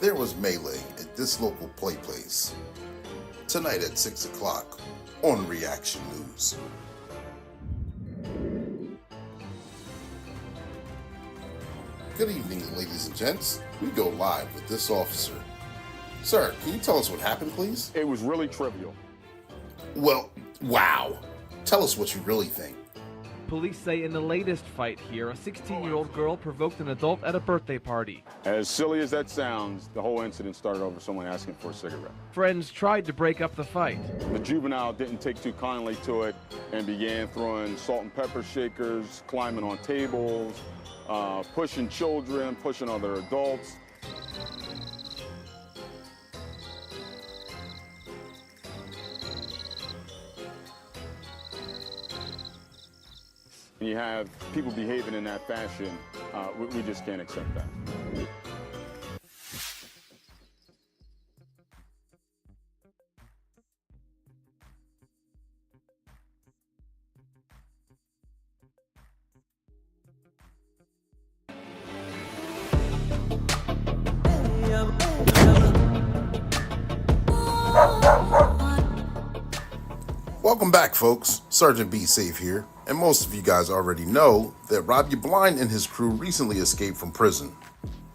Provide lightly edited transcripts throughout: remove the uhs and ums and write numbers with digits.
There was melee at this local play place. Tonight at 6 o'clock on Reaction News. Good evening, ladies and gents. We go live with this officer. Sir, can you tell us what happened, please? It was really trivial. Well, wow. Tell us what you really think. Police say in the latest fight here, a 16-year-old girl provoked an adult at a birthday party. As silly as that sounds, the whole incident started over someone asking for a cigarette. Friends tried to break up the fight. The juvenile didn't take too kindly to it and began throwing salt and pepper shakers, climbing on tables, pushing children, pushing other adults. When you have people behaving in that fashion, we just can't accept that. Welcome back, folks. Sergeant Be Safe here. And most of you guys already know that Rob You Blind and his crew recently escaped from prison.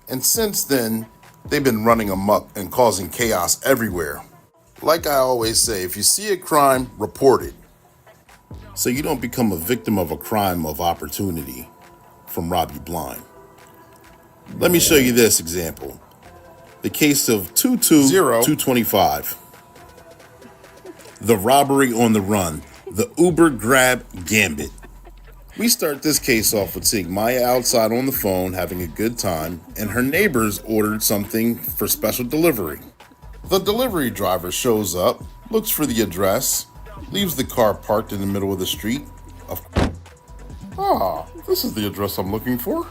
And since then, they've been running amok and causing chaos everywhere. Like I always say, if you see a crime, report it, so you don't become a victim of a crime of opportunity from Rob You Blind. Let me show you this example. The case of 220-225. The robbery on the run. The Uber grab gambit. We start this case off with seeing Maya outside on the phone having a good time, and her neighbors ordered something for special delivery. The delivery driver shows up, looks for the address, leaves the car parked in the middle of the street. This is the address I'm looking for.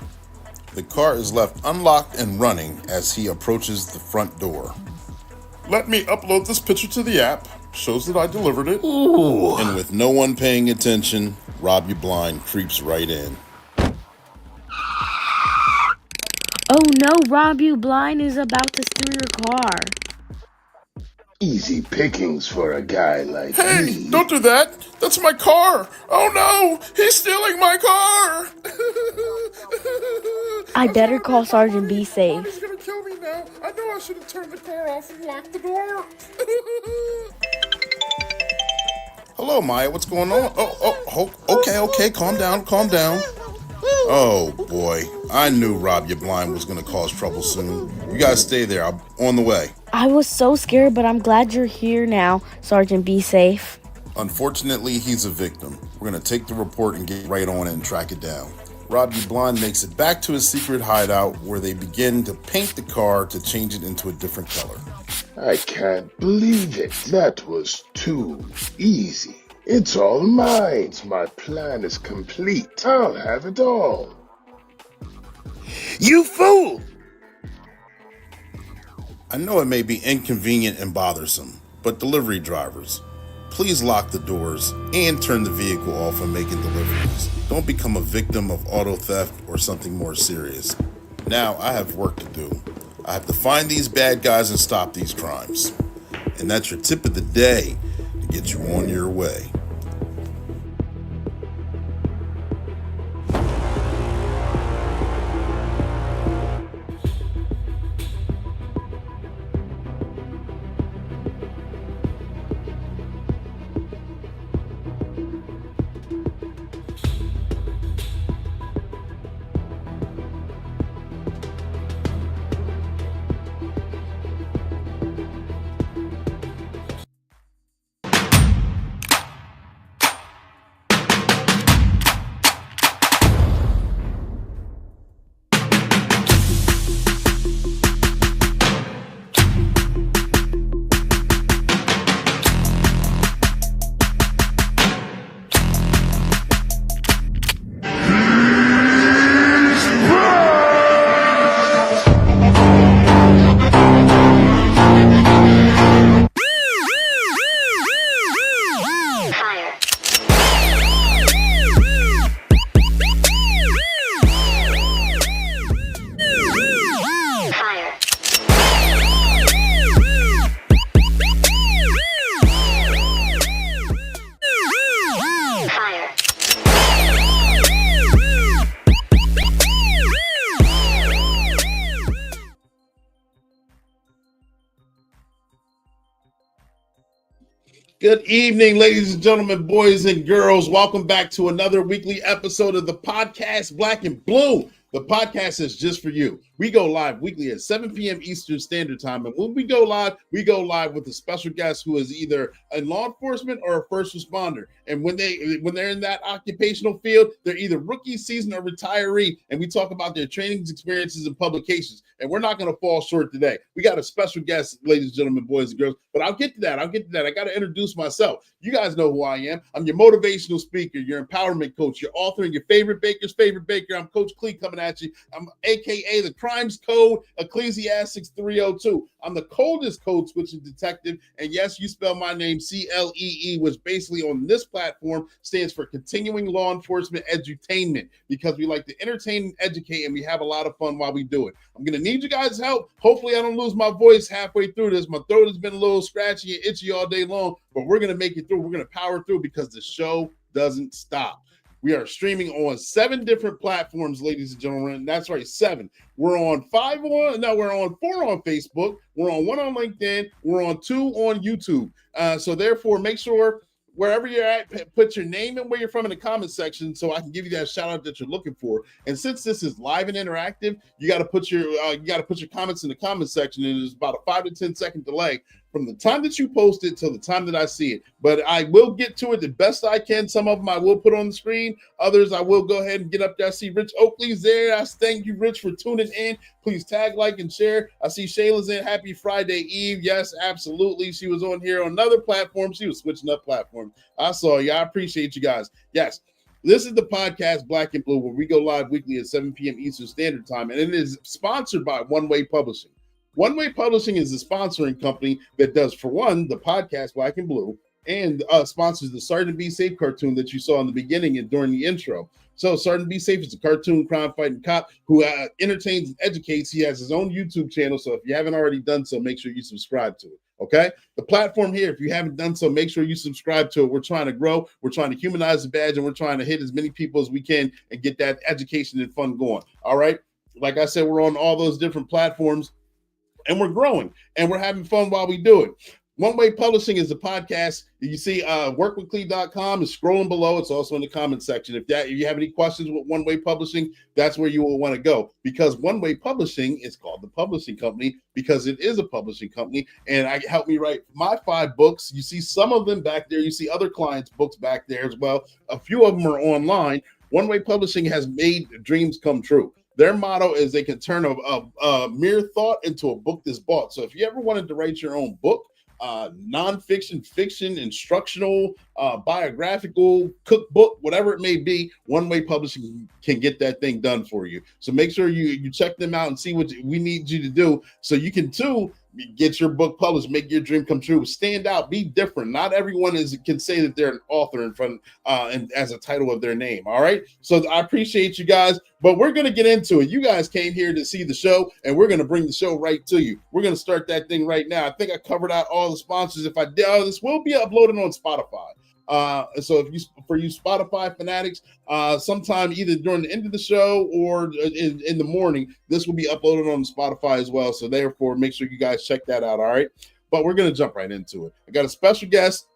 The car is left unlocked and running as he approaches the front door. Let me upload this picture to the app. Shows that I delivered it. Ooh. And with no one paying attention, Rob You Blind creeps right in. Oh no, Rob You Blind is about to steal your car. Easy pickings for a guy like me. Hey, don't do that. That's my car. Oh no, he's stealing my car. I better call Sergeant Be Safe. He's gonna kill me now. I know I should have turned the car off and locked the door. Hello, Maya. What's going on? Okay. Calm down. Oh boy, I knew Rob You Blind was gonna cause trouble soon. You guys stay there. I'm on the way. I was so scared, but I'm glad you're here now, Sergeant Be Safe. Unfortunately, he's a victim. We're gonna take the report and get right on it and track it down. Rob You Blind makes it back to his secret hideout where they begin to paint the car to change it into a different color. I can't believe it. That was too easy. It's all mine. My plan is complete. I'll have it all. You fool! I know it may be inconvenient and bothersome, but delivery drivers, please lock the doors and turn the vehicle off when making deliveries. Don't become a victim of auto theft or something more serious. Now I have work to do. I have to find these bad guys and stop these crimes. And that's your tip of the day to get you on your way. Good evening, ladies and gentlemen, boys and girls. Welcome back to another weekly episode of the podcast Black and Blue. The podcast is just for you. We go live weekly at 7 p.m. Eastern Standard Time. And when we go live with a special guest who is either in law enforcement or a first responder. And when they're in that occupational field, they're either rookie, seasoned, or retiree. And we talk about their trainings, experiences, and publications. And we're not going to fall short today. We got a special guest, ladies and gentlemen, boys and girls. But I'll get to that. I got to introduce myself. You guys know who I am. I'm your motivational speaker, your empowerment coach, your author, and your favorite baker's favorite baker. I'm Coach Clee coming at you. I'm AKA the Crimes Code, Ecclesiastics 302. I'm the coldest code switching detective. And yes, you spell my name CLEE, which basically on this platform stands for Continuing Law Enforcement Edutainment, because we like to entertain and educate, and we have a lot of fun while we do it. I'm going to need you guys' help. Hopefully I don't lose my voice halfway through this. My throat has been a little scratchy and itchy all day long, but we're going to make it through. We're going to power through because the show doesn't stop. We are streaming on 7 different platforms, ladies and gentlemen. That's right, 7. We're on 4 on Facebook. We're on 1 on LinkedIn. We're on 2 on YouTube. So therefore, make sure wherever you're at, put your name and where you're from in the comment section so I can give you that shout out that you're looking for. And since this is live and interactive, you got to put your comments in the comment section, and there's about a 5 to 10 second delay from the time that you post it till the time that I see it. But I will get to it the best I can. Some of them I will put on the screen. Others I will go ahead and get up there. I see Rich Oakley's there. I thank you, Rich, for tuning in. Please tag, like, and share. I see Shayla's in. Happy Friday Eve. Yes, absolutely. She was on here on another platform. She was switching up platforms. I saw you. I appreciate you guys. Yes. This is the podcast Black and Blue, where we go live weekly at 7 p.m. Eastern Standard Time, and it is sponsored by One Way Publishing. One Way Publishing is the sponsoring company that does, for one, the podcast Black and Blue, and sponsors the Sergeant Be Safe cartoon that you saw in the beginning and during the intro. So Sergeant Be Safe is a cartoon crime-fighting cop who entertains and educates. He has his own YouTube channel, so if you haven't already done so, make sure you subscribe to it, okay? The platform here, if you haven't done so, make sure you subscribe to it. We're trying to grow. We're trying to humanize the badge, and we're trying to hit as many people as we can and get that education and fun going, all right? Like I said, we're on all those different platforms, and we're growing, and we're having fun while we do it. One Way Publishing is the podcast. You see workwithclee.com is scrolling below. It's also in the comment section. If you have any questions with One Way Publishing, that's where you will want to go, because One Way Publishing is called the publishing company because it is a publishing company, and I help me write my 5 books. You see some of them back there. You see other clients' books back there as well. A few of them are online. One Way Publishing has made dreams come true. Their motto is they can turn a mere thought into a book that's bought. So if you ever wanted to write your own book, nonfiction, fiction, instructional, biographical, cookbook, whatever it may be, One Way Publishing can get that thing done for you. So make sure you check them out and see what we need you to do so you can too get your book published, make your dream come true, stand out, be different. Not everyone can say that they're an author in front and as a title of their name. All right. So I appreciate you guys, but we're going to get into it. You guys came here to see the show, and we're going to bring the show right to you. We're going to start that thing right now. I think I covered out all the sponsors. If I did, this will be uploaded on Spotify. So for you Spotify fanatics, sometime either during the end of the show or in the morning, this will be uploaded on Spotify as well. So therefore, make sure you guys check that out. All right. But we're going to jump right into it. I got a special guest.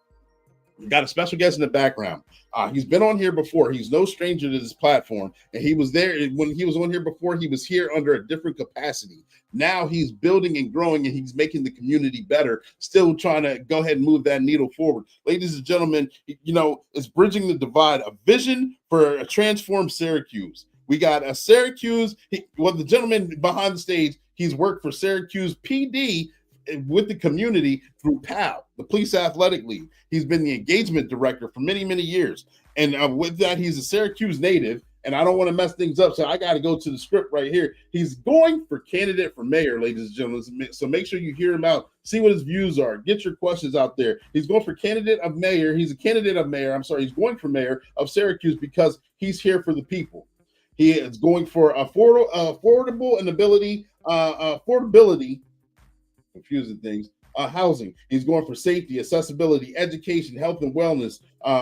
in the background. He's been on here before. He's no stranger to this platform. And he was there when he was on here before. He was here under a different capacity. Now he's building and growing, and he's making the community better, still trying to go ahead and move that needle forward. Ladies and gentlemen, it's Bridging the Divide, a vision for a transformed Syracuse. We got a Syracuse, the gentleman behind the stage, he's worked for Syracuse PD with the community through PAL, the Police Athletic League. He's been the engagement director for many, many years. And with that, he's a Syracuse native. And I don't want to mess things up, so I got to go to the script right here. He's going for candidate for mayor, ladies and gentlemen. So make sure you hear him out. See what his views are. Get your questions out there. He's going for candidate of mayor. He's a candidate of mayor. He's going for mayor of Syracuse because he's here for the people. He is going for affordable and affordability, confusing things, housing. He's going for safety, accessibility, education, health and wellness,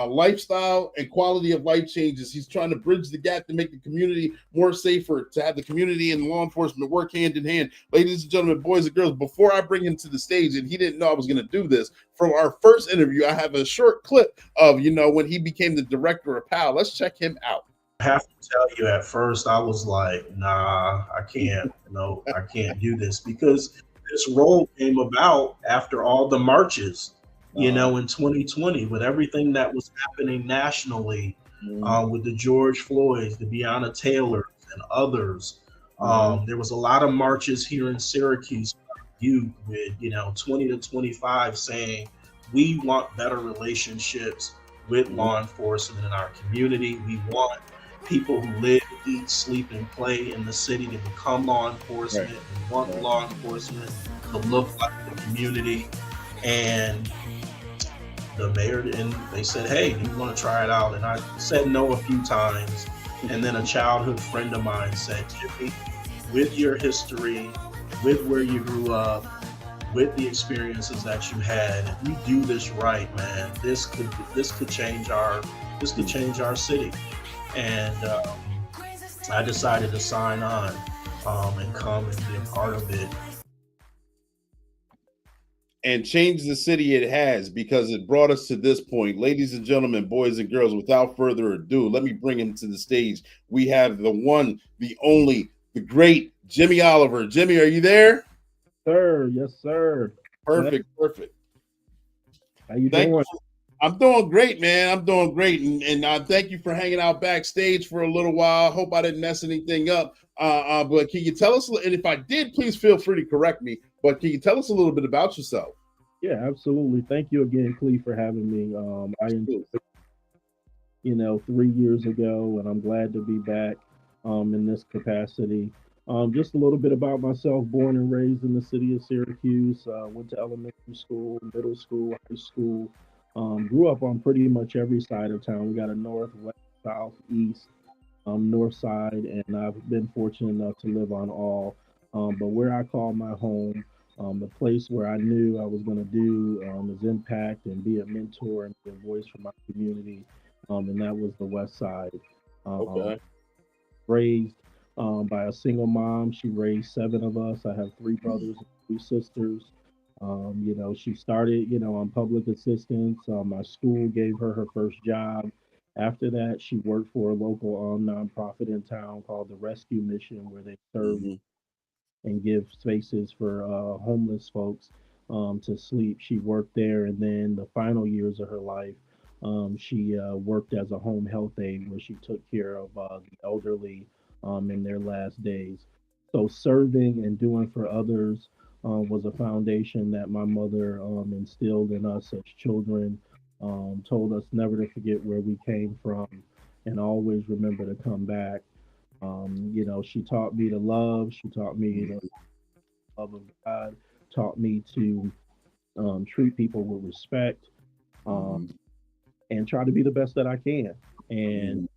lifestyle and quality of life changes. He's trying to bridge the gap to make the community more safer, to have the community and law enforcement work hand in hand. Ladies and gentlemen, boys and girls, before I bring him to the stage, and he didn't know I was going to do this, from our first interview, I have a short clip of, when he became the director of PAL. Let's check him out. I have to tell you, at first I was like, nah, I can't, I can't do this, because this role came about after all the marches, in 2020, with everything that was happening nationally, with the George Floyds, the Breonna Taylors, and others. There was a lot of marches here in Syracuse, youth with 20 to 25 saying we want better relationships with law enforcement in our community. We want people who live, eat, sleep, and play in the city to become law enforcement. Right. We want law enforcement to look like the community. And the mayor, and they said, hey, do you want to try it out? And I said no a few times. And then a childhood friend of mine said, Jimmy, with your history, with where you grew up, with the experiences that you had, if you do this right, man, this could change our city. And I decided to sign on and come and be a part of it. And change the city it has, because it brought us to this point. Ladies and gentlemen, boys and girls, without further ado, let me bring him to the stage. We have the one, the only, the great Jimmy Oliver. Jimmy, are you there? Sir, yes, sir. Perfect. How you doing? I'm doing great, man. I'm doing great. And thank you for hanging out backstage for a little while. Hope I didn't mess anything up. But can you tell us, and if I did, please feel free to correct me, but can you tell us a little bit about yourself? Yeah, absolutely. Thank you again, Clee, for having me. I enjoyed, 3 years ago, and I'm glad to be back in this capacity. Just a little bit about myself: born and raised in the city of Syracuse. Went to elementary school, middle school, high school. Grew up on pretty much every side of town. We got a north, west, south, east, north side, and I've been fortunate enough to live on all. But where I call my home, the place where I knew I was going to do is impact and be a mentor and be a voice for my community, and that was the west side. Okay. Raised by a single mom. She raised 7 of us. I have 3 brothers and 3 sisters. She started, on public assistance. My school gave her first job. After that, she worked for a local nonprofit in town called the Rescue Mission, where they serve and give spaces for homeless folks to sleep. She worked there, and then the final years of her life, she worked as a home health aide, where she took care of the elderly in their last days. So serving and doing for others was a foundation that my mother instilled in us as children, told us never to forget where we came from and always remember to come back. She taught me to love, she taught me the love of God, taught me to treat people with respect, and try to be the best that I can. And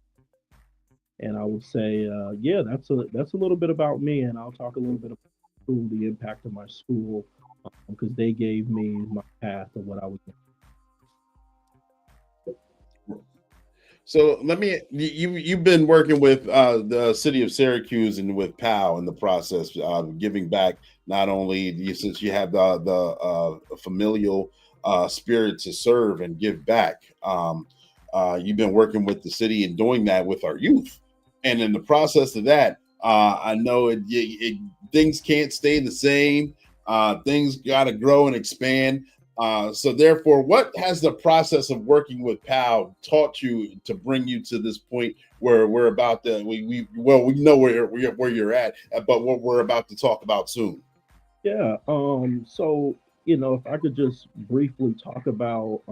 I would say, yeah, that's a little bit about me, and I'll talk a little bit about school, the impact of my school, because they gave me my path of what I was doing. So you've been working with the city of Syracuse and with PAL in the process, giving back, not only since you have the familial spirit to serve and give back. You've been working with the city and doing that with our youth, and in the process of that, I know things can't stay the same. Things got to grow and expand. So therefore, what has the process of working with PAL taught you to bring you to this point where we're about to, we know where you're at, but what we're about to talk about soon? Yeah. So, if I could just briefly talk about,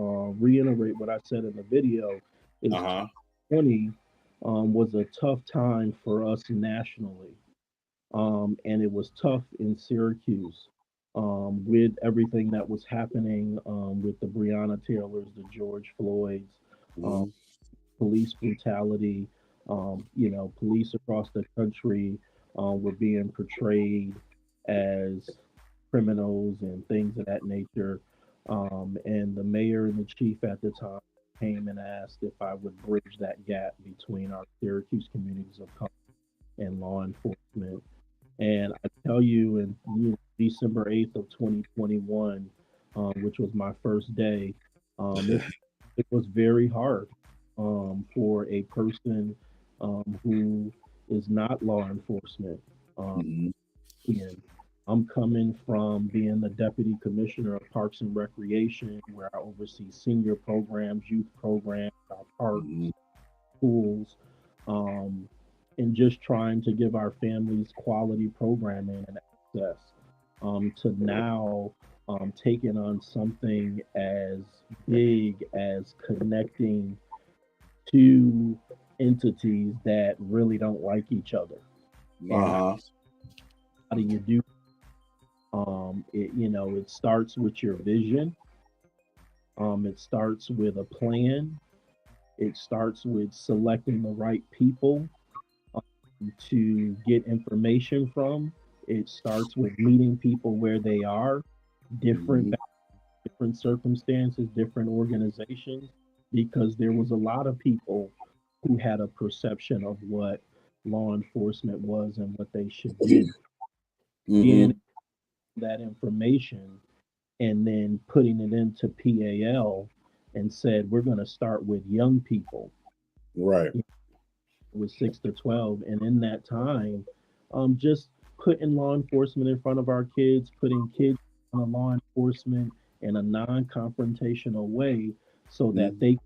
reiterate what I said in the video, is 20 was a tough time for us nationally. And it was tough in Syracuse, with everything that was happening, with the Breonna Taylors, the George Floyds, police brutality. Police across the country were being portrayed as criminals and things of that nature. And the mayor and the chief at the time came and asked if I would bridge that gap between our Syracuse communities of color and law enforcement. And I tell you, in December 8th of 2021, which was my first day, it was very hard for a person who is not law enforcement. Mm-hmm. And I'm coming from being the deputy commissioner of Parks and Recreation, where I oversee senior programs, youth programs, our parks, Mm-hmm. schools, um, and just trying to give our families quality programming and access to now taking on something as big as connecting two entities that really don't like each other. And Uh-huh. how do you do? It starts with your vision. It starts with a plan. It starts with selecting the right people to get information from. It starts with meeting people where they are, different Mm-hmm. different circumstances, different organizations, because there was a lot of people who had a perception of what law enforcement was and what they should do. Being Mm-hmm. that information and then putting it into PAL and said, we're going to start with young people Right. with 6 to 12. And in that time, just putting law enforcement in front of our kids, putting kids on law enforcement in a non confrontational way so that Mm-hmm. they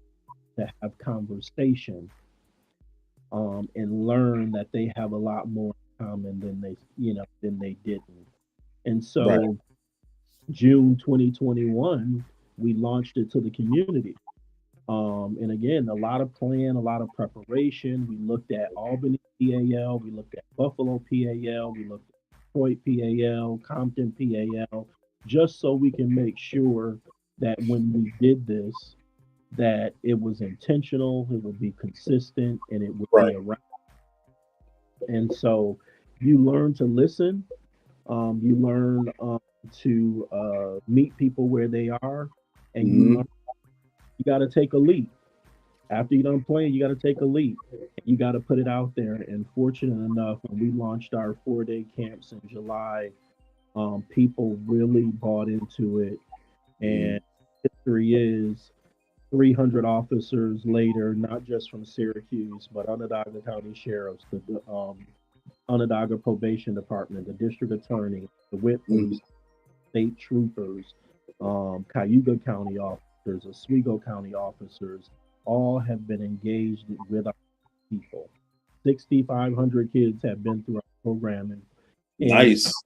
to have conversation and learn that they have a lot more in common than they didn't. And Right. so June 2021, we launched it to the community. And again, a lot of plan, a lot of preparation. We looked at Albany PAL, we looked at Buffalo PAL, we looked at Detroit PAL, Compton PAL, just so we can make sure that when we did this, that it was intentional, it would be consistent, and it would Right. be around. And so you learn to listen, you learn to meet people where they are, and you Mm-hmm. learn you got to take a leap. After you done playing, you got to take a leap. You got to put it out there. And fortunate enough, when we launched our 4 day camps in July, people really bought into it. Mm-hmm. And history is 300 officers later, not just from Syracuse, but Onondaga County Sheriffs, the Onondaga Probation Department, the District Attorney, the WIT Mm-hmm. Police, state troopers, Cayuga County officers, Oswego County officers, all have been engaged with our people. 6,500 kids have been through our programming in Nice.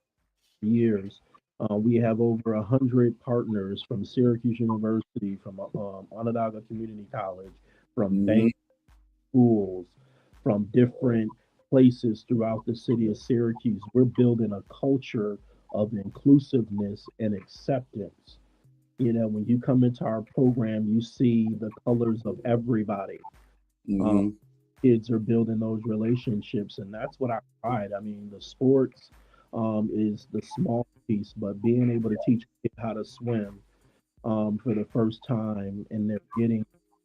years. We have over 100 partners from Syracuse University, from Onondaga Community College, from Mm-hmm. bank schools, from different places throughout the city of Syracuse. We're building a culture of inclusiveness and acceptance. When you come into our program, you see the colors of everybody. Um, Mm-hmm. Kids are building those relationships, and that's what I pride. I mean, the sports is the small piece, but being able to teach kids how to swim for the first time, and they're getting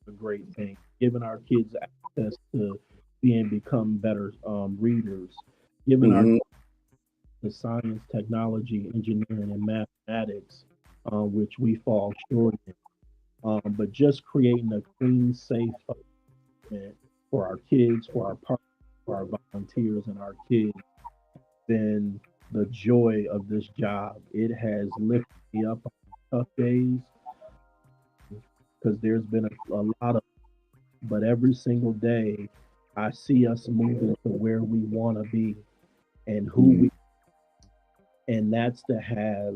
a great thing, giving our kids access to become better readers, giving our Mm-hmm. the science, technology, engineering, and mathematics, which we fall short in. But just creating a clean, safe environment for our kids, for our partners, for our volunteers, and our kids, been the joy of this job. It has lifted me up on tough days because there's been a lot of, but every single day I see us moving to where we want to be and who Mm-hmm. we, and that's to have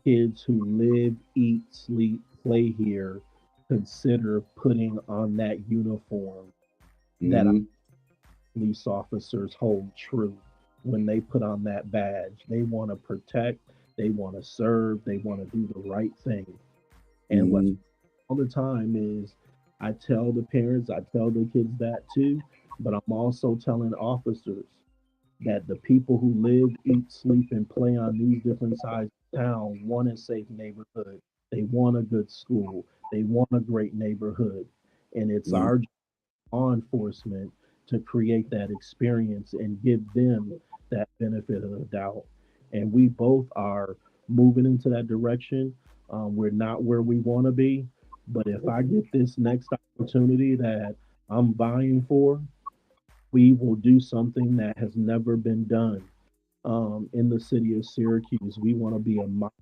kids who live, eat, sleep, play here consider putting on that uniform that our Mm-hmm. police officers hold true. When they put on that badge, they want to protect, they want to serve, they want to do the right thing. And what Mm-hmm. all the time is I tell the parents, I tell the kids that too, but I'm also telling officers that the people who live, eat, sleep, and play on these different sides town want a safe neighborhood. They want a good school. They want a great neighborhood. And it's Mhm. our law enforcement to create that experience and give them that benefit of the doubt. And we both are moving into that direction. We're not where we want to be, but if I get this next opportunity that I'm vying for, we will do something that has never been done in the city of Syracuse. We want to be a model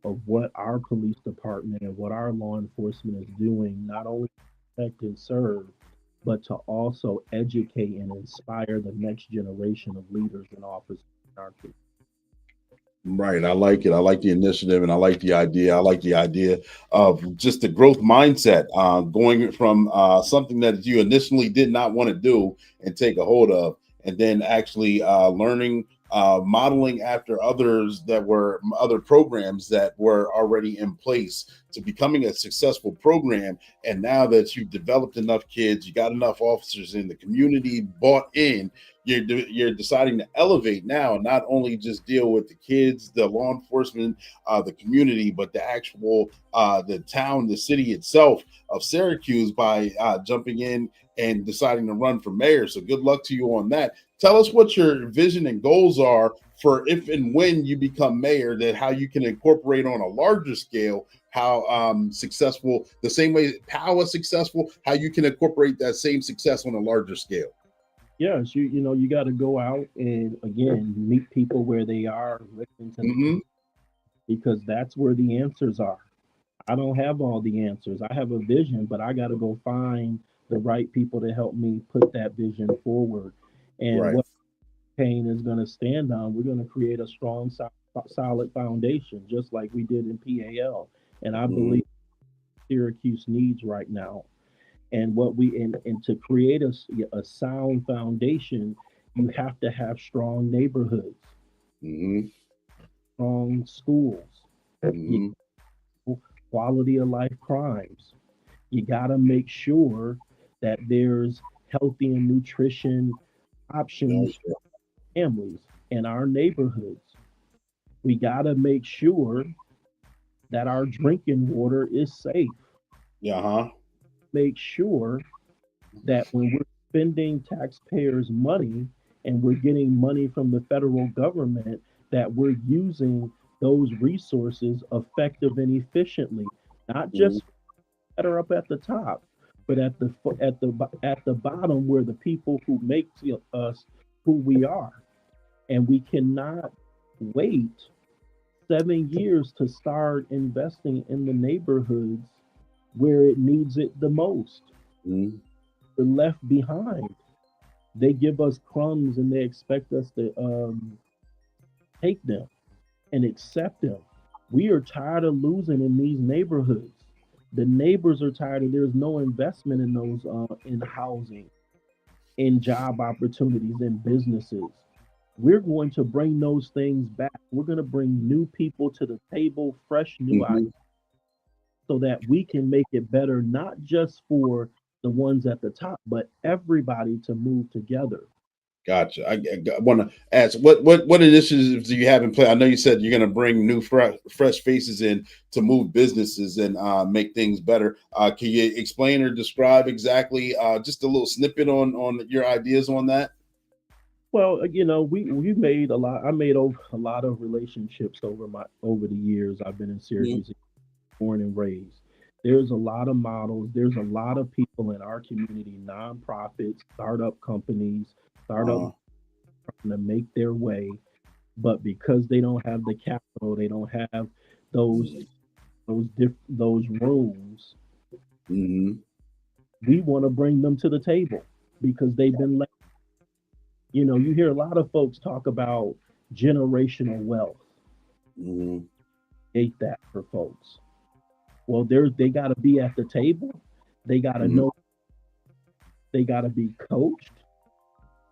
of what our police department and what our law enforcement is doing, not only to protect and serve, but to also educate and inspire the next generation of leaders and officers in our community. Right. I like it. I like the initiative and I like the idea. I like the idea of just the growth mindset, going from something that you initially did not want to do and take a hold of, and then actually learning, modeling after others that were other programs that were already in place to becoming a successful program. And now that you've developed enough kids, you got enough officers in the community bought in, you're deciding to elevate now and not only just deal with the kids, the law enforcement, the community, but the actual the town, the city itself of Syracuse by jumping in and deciding to run for mayor. So good luck to you on that. Tell us what your vision and goals are for if and when you become mayor, that how you can incorporate on a larger scale how successful, the same way Powell was successful, how you can incorporate that same success on a larger scale. Yes, you got to go out and again meet people where they are, listen to them, Mm-hmm. because that's where the answers are. I don't have all the answers. I have a vision, but I got to go find the right people to help me put that vision forward. And Right. what campaign is going to stand on, we're going to create a strong, solid foundation, just like we did in PAL. And I Mm-hmm. believe Syracuse needs right now. And what we and to create a sound foundation, you have to have strong neighborhoods, Mm-hmm. strong schools, you, Mm-hmm. quality of life crimes. You got to make sure that there's healthy and nutrition No, options for families in our neighborhoods. We got to make sure that our drinking water is safe. yeah, huh? Make sure that when we're spending taxpayers' money and we're getting money from the federal government, that we're using those resources effective and efficiently, not Mm-hmm. just that are up at the top, but at the bottom where the people who make us who we are. And we cannot wait 7 years to start investing in the neighborhoods where it needs it the most. Mm-hmm. We're left behind. They give us crumbs and they expect us to take them and accept them. We are tired of losing in these neighborhoods. The neighbors are tired of there's no investment in those in housing, in job opportunities, in businesses. We're going to bring those things back. We're going to bring new people to the table, fresh new ideas, Mm-hmm. so that we can make it better, not just for the ones at the top, but everybody to move together. Gotcha. I want to ask what initiatives do you have in play? I know you said you're going to bring new fresh faces in to move businesses and make things better. Can you explain or describe exactly just a little snippet on your ideas on that? Well, we made a lot. I made a lot of relationships over the years. I've been in Mhm. Syracuse, born and raised. There's a lot of models. There's a lot of people in our community, nonprofits, startup companies, startup Uh, trying to make their way, but because they don't have the capital, they don't have those those rooms. mm-hmm. We want to bring them to the table because they've been left. You hear a lot of folks talk about generational wealth. Mm-hmm. Hate that for folks. Well, they got to be at the table. They got to Mm-hmm. know. They got to be coached,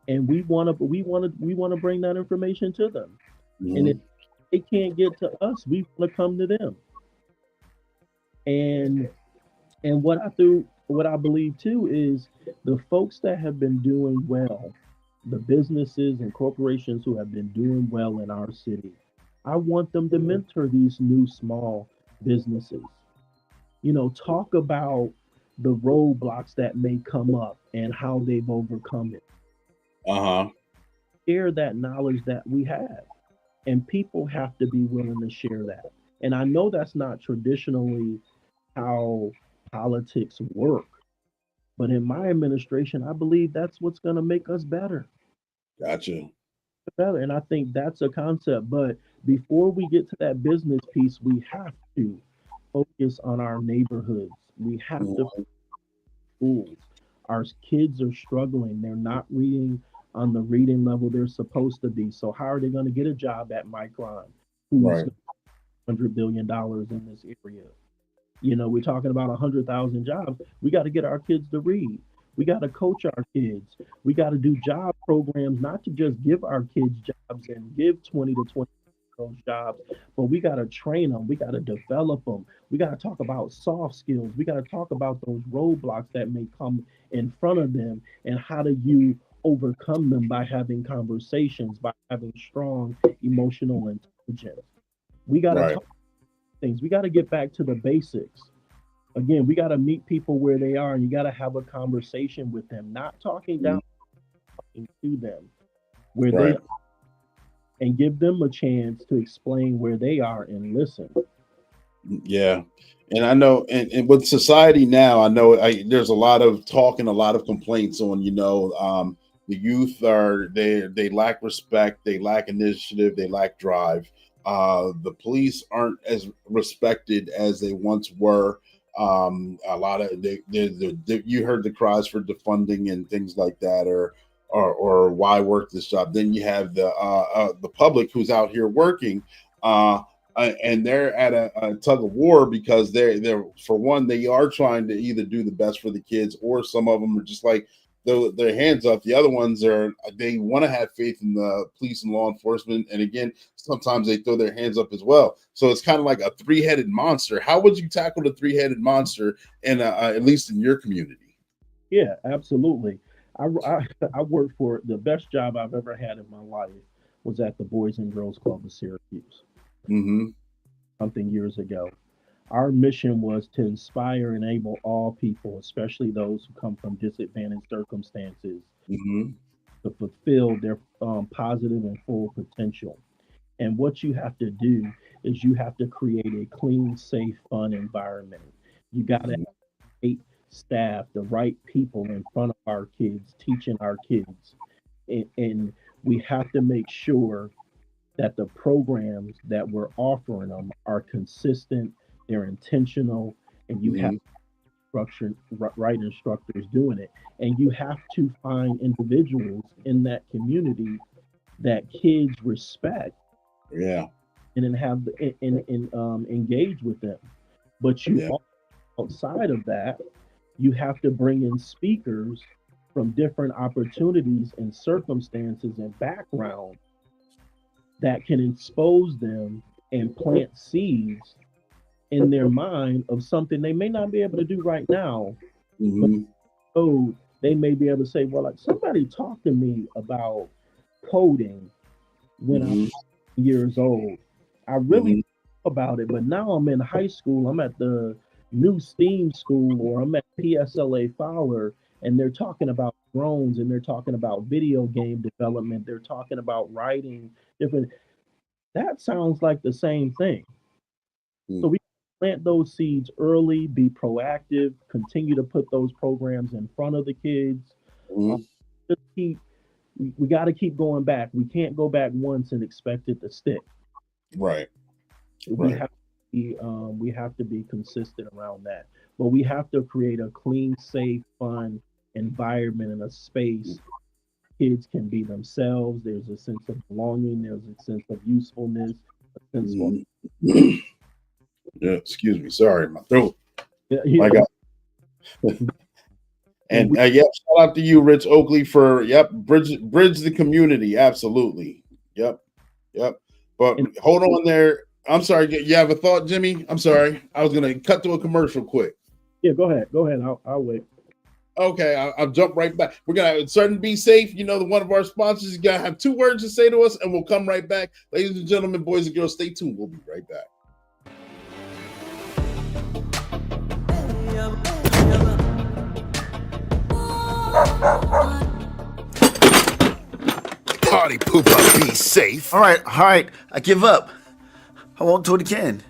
and we want to bring that information to them. And if Mm-hmm. they can't get to us, we want to come to them. And what I believe too is the folks that have been doing well, the businesses and corporations who have been doing well in our city, I want them to mentor these new small businesses. Talk about the roadblocks that may come up and how they've overcome it. Uh-huh. Share that knowledge that we have. And people have to be willing to share that. And I know that's not traditionally how politics work, but in my administration, I believe that's what's going to make us better. Gotcha. Better. And I think that's a concept. But before we get to that business piece, we have to focus on our neighborhoods. We have to schools. Our kids are struggling. They're not reading on the reading level they're supposed to be. So how are they going to get a job at Micron, who's Right. $100 billion in this area? We're talking about 100,000 jobs. We got to get our kids to read. We got to coach our kids. We got to do job programs, not to just give our kids jobs and give 20 to 20 those jobs, but we got to train them. We got to develop them. We got to talk about soft skills. We got to talk about those roadblocks that may come in front of them and how do you overcome them by having conversations, by having strong emotional intelligence. We got to Right. talk things. We got to get back to the basics. Again, we got to meet people where they are and you got to have a conversation with them, not talking down, talking to them where Right. they and give them a chance to explain where they are and listen. Yeah. And I know, and with society now, I know there's a lot of talk and a lot of complaints on, the youth they lack respect, they lack initiative, they lack drive. The police aren't as respected as they once were. A lot of you heard the cries for defunding and things like that, or why work this job. Then you have the public who's out here working, and they're at a tug of war because they're for one, they are trying to either do the best for the kids, or some of them are just like their hands up. The other ones they want to have faith in the police and law enforcement, and again, sometimes they throw their hands up as well. So it's kind of like a three-headed monster. How would you tackle the three-headed monster, in at least in your community? Yeah, absolutely. I worked for the best job I've ever had in my life was at the Boys and Girls Club of Syracuse Mm-hmm. something years ago. Our mission was to inspire and enable all people, especially those who come from disadvantaged circumstances, Mm-hmm. to fulfill their positive and full potential. And what you have to do is you have to create a clean, safe, fun environment. You got to have staff, the right people in front of our kids, teaching our kids. And we have to make sure that the programs that we're offering them are consistent, they're intentional, and you have structured right instructors doing it. And you have to find individuals in that community that kids respect Yeah. and then have engage with them. But outside of that, you have to bring in speakers from different opportunities and circumstances and backgrounds that can expose them and plant seeds in their mind of something they may not be able to do right now. Mm-hmm. So they may be able to say, well, like somebody talked to me about coding when I was years old. I really about it, but now I'm in high school. I'm at the new STEAM school, or I'm at PSLA Fowler, and they're talking about drones, and they're talking about video game development. They're talking about writing different. That sounds like the same thing. So we plant those seeds early, be proactive, continue to put those programs in front of the kids. Just we got to keep going back. We can't go back once and expect it to stick. Right. We have to be consistent around that. But we have to create a clean, safe, fun environment and a space kids can be themselves. There's a sense of belonging. There's a sense of usefulness. A sense of yeah, excuse me. Sorry, my throat. yeah, My God. And shout out to you, Rich Oakley, for bridge the community. Absolutely. Yep. But hold on there. I'm sorry. You have a thought, Jimmy? I'm sorry. I was gonna cut to a commercial quick. Yeah, go ahead. I'll wait. Okay, I'll jump right back. We're gonna certain be safe. You know, one of our sponsors is gonna have 2 words to say to us, and we'll come right back. Ladies and gentlemen, boys and girls, stay tuned. We'll be right back. Party pooper, be safe. All right. I give up. I won't do it again.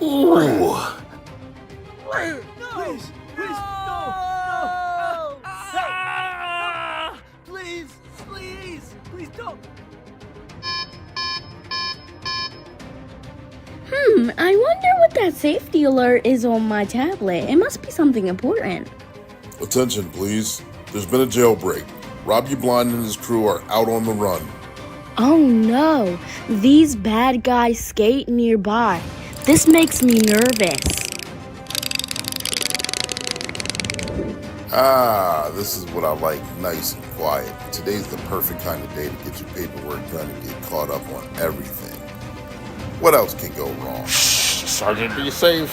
Ooh. Please don't. I wonder what that safety alert is on my tablet. It must be something important. Attention, please. There's been a jailbreak. Robbie Blind and his crew are out on the run. Oh no, these bad guys skate nearby. This makes me nervous. This is what I like, nice and quiet. Today's the perfect kind of day to get your paperwork done and get caught up on everything. What else can go wrong? Sergeant, be safe.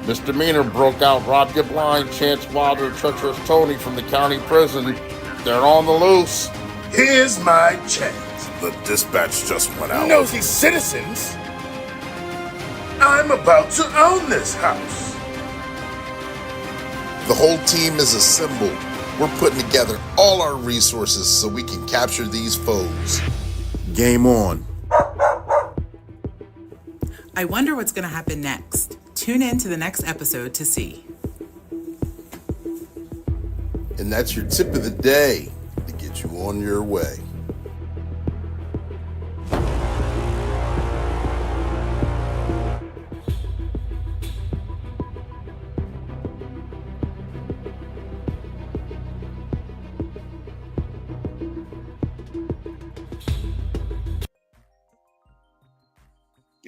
Misdemeanor broke out, robbed you blind, Chance Wilder, treacherous Tony from the county prison. They're on the loose. Here's my chance. The dispatch just went out. Nosy citizens! I'm about to own this house. The whole team is assembled. We're putting together all our resources so we can capture these foes. Game on. I wonder what's going to happen next. Tune in to the next episode to see. And that's your tip of the day to get you on your way.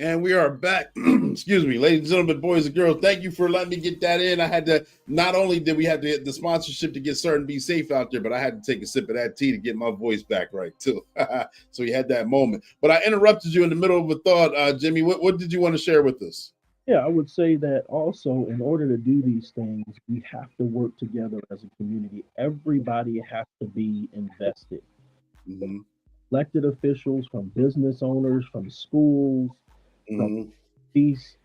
And we are back. Excuse me, ladies and gentlemen, boys and girls. Thank you for letting me get that in. I had to, not only did we have to get the sponsorship to get certain be safe out there, but I had to take a sip of that tea to get my voice back right too. So you had that moment. But I interrupted you in the middle of a thought, Jimmy. What did you want to share with us? Yeah, I would say that also in order to do these things, we have to work together as a community. Everybody has to be invested. Mm-hmm. Elected officials, from business owners, from schools, from police,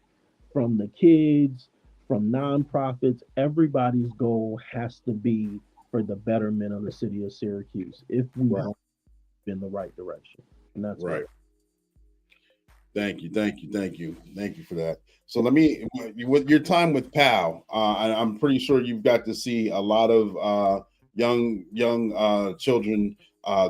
from the kids, from nonprofits. Everybody's goal has to be for the betterment of the city of Syracuse if we don't move in the right direction. And that's right. Thank you for that. So let me, with your time with PAL, I'm pretty sure you've got to see a lot of young children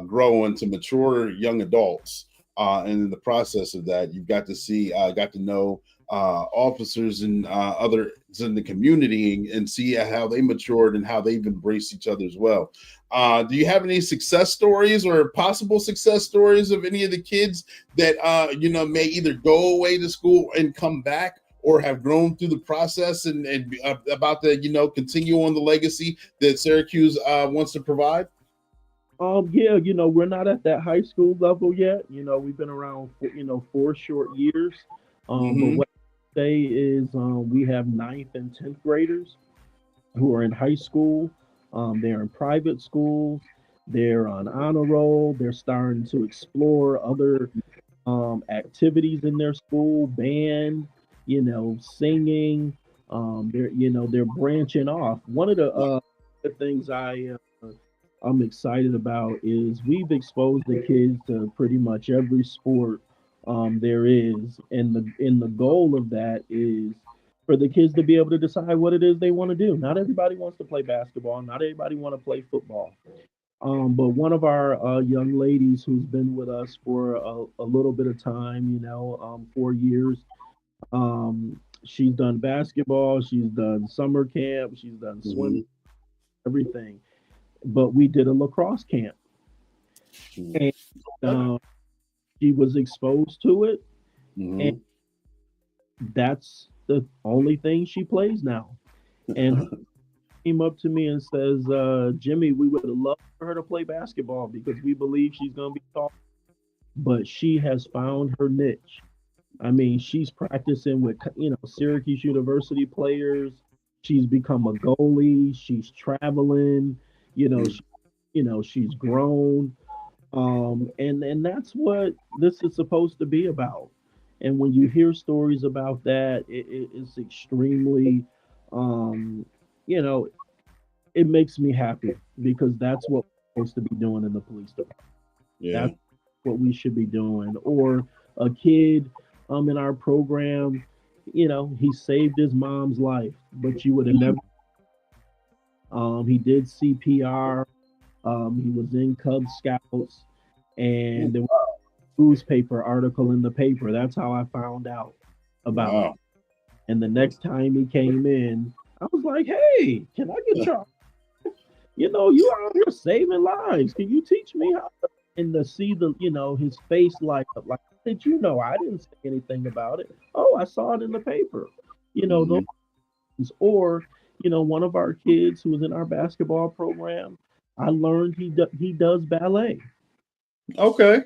grow into mature young adults. And in the process of that, you've got to know officers and others in the community and see how they matured and how they've embraced each other as well. Do you have any success stories or possible success stories of any of the kids that may either go away to school and come back, or have grown through the process and about to continue on the legacy that Syracuse wants to provide? Yeah, we're not at that high school level yet. We've been around, 4 short years. But what I say is we have 9th and 10th graders who are in high school. They're in private schools. They're on honor roll. They're starting to explore other activities in their school, band, singing. They're branching off. One of the things I'm excited about is we've exposed the kids to pretty much every sport there is, and the goal of that is for the kids to be able to decide what it is they want to do. Not everybody wants to play basketball. Not everybody want to play football. But one of our young ladies who's been with us for a little bit of time, 4 years, she's done basketball, she's done summer camp, she's done swimming, everything. But we did a lacrosse camp, and she was exposed to it, and that's the only thing she plays now. And came up to me and says, Jimmy, we would love for her to play basketball because we believe she's going to be tall, but she has found her niche. I mean, she's practicing with, Syracuse University players. She's become a goalie. She's traveling. She's grown. And that's what this is supposed to be about. And when you hear stories about that, it's extremely, you know, it makes me happy because that's what we're supposed to be doing in the police department. Yeah. That's what we should be doing. Or a kid in our program, he saved his mom's life, but you would have never. He did CPR. He was in Cub Scouts, and there was a newspaper article in the paper. That's how I found out about it. And the next time he came in, I was like, "Hey, can I get your? You out here saving lives. Can you teach me how?" And to see his face light up, like, did you know? I didn't say anything about it. Oh, I saw it in the paper. Those, or one of our kids who was in our basketball program, I learned he does ballet. Okay.